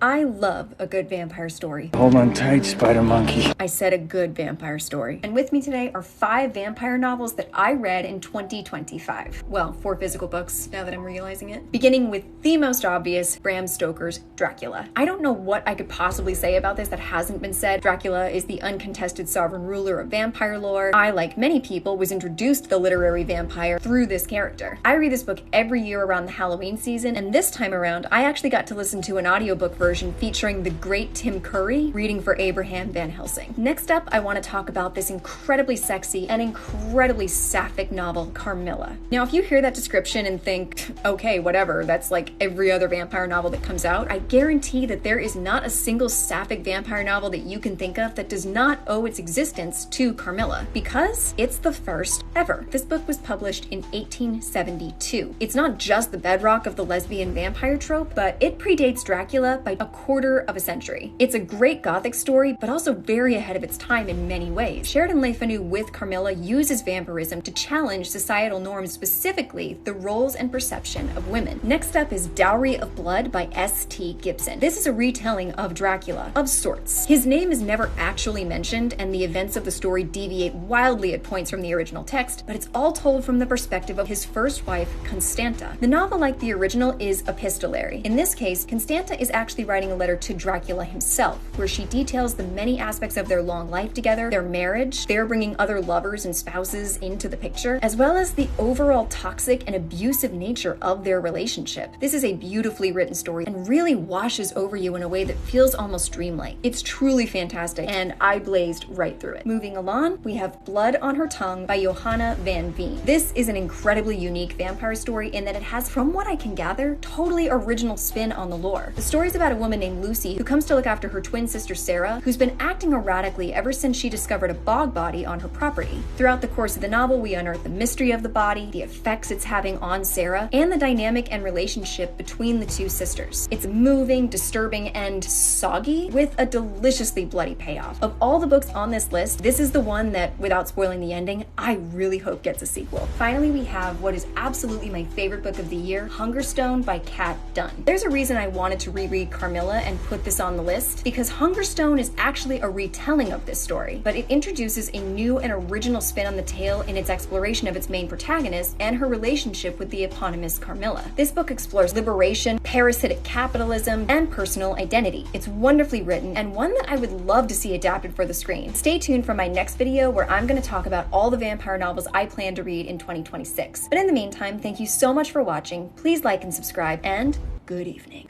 I love a good vampire story. Hold on tight, spider monkey. I said a good vampire story. And with me today are 5 vampire novels that I read in 2025. Well, 4 physical books, now that I'm realizing it. Beginning with the most obvious, Bram Stoker's Dracula. I don't know what I could possibly say about this that hasn't been said. Dracula is the uncontested sovereign ruler of vampire lore. I, like many people, was introduced to the literary vampire through this character. I read this book every year around the Halloween season, and this time around, I actually got to listen to an audiobook version featuring the great Tim Curry reading for Abraham Van Helsing. Next up, I want to talk about this incredibly sexy and incredibly sapphic novel, Carmilla. Now, if you hear that description and think, okay, whatever, that's like every other vampire novel that comes out, I guarantee that there is not a single sapphic vampire novel that you can think of that does not owe its existence to Carmilla, because it's the first ever. This book was published in 1872. It's not just the bedrock of the lesbian vampire trope, but it predates Dracula by a quarter of a century. It's a great gothic story, but also very ahead of its time in many ways. Sheridan Le Fanu with Carmilla uses vampirism to challenge societal norms, specifically the roles and perception of women. Next up is Dowry of Blood by S.T. Gibson. This is a retelling of Dracula, of sorts. His name is never actually mentioned, and the events of the story deviate wildly at points from the original text, but it's all told from the perspective of his first wife, Constanta. The novel, like the original, is epistolary. In this case, Constanta is actually writing a letter to Dracula himself, where she details the many aspects of their long life together, their marriage, their bringing other lovers and spouses into the picture, as well as the overall toxic and abusive nature of their relationship. This is a beautifully written story and really washes over you in a way that feels almost dreamlike. It's truly fantastic, and I blazed right through it. Moving along, we have Blood on Her Tongue by Johanna van Veen. This is an incredibly unique vampire story in that it has, from what I can gather, totally original spin on the lore. The story is about a woman named Lucy who comes to look after her twin sister Sarah, who's been acting erratically ever since she discovered a bog body on her property. Throughout the course of the novel, we unearth the mystery of the body, the effects it's having on Sarah, and the dynamic and relationship between the two sisters. It's moving, disturbing, and soggy, with a deliciously bloody payoff. Of all the books on this list, this is the one that, without spoiling the ending, I really hope gets a sequel. Finally, we have what is absolutely my favorite book of the year, Hungerstone by Kat Dunn. There's a reason I wanted to reread Carmilla and put this on the list, because Hungerstone is actually a retelling of this story, but it introduces a new and original spin on the tale in its exploration of its main protagonist and her relationship with the eponymous Carmilla. This book explores liberation, parasitic capitalism, and personal identity. It's wonderfully written, and one that I would love to see adapted for the screen. Stay tuned for my next video where I'm going to talk about all the vampire novels I plan to read in 2026. But in the meantime, thank you so much for watching. Please like and subscribe, and good evening.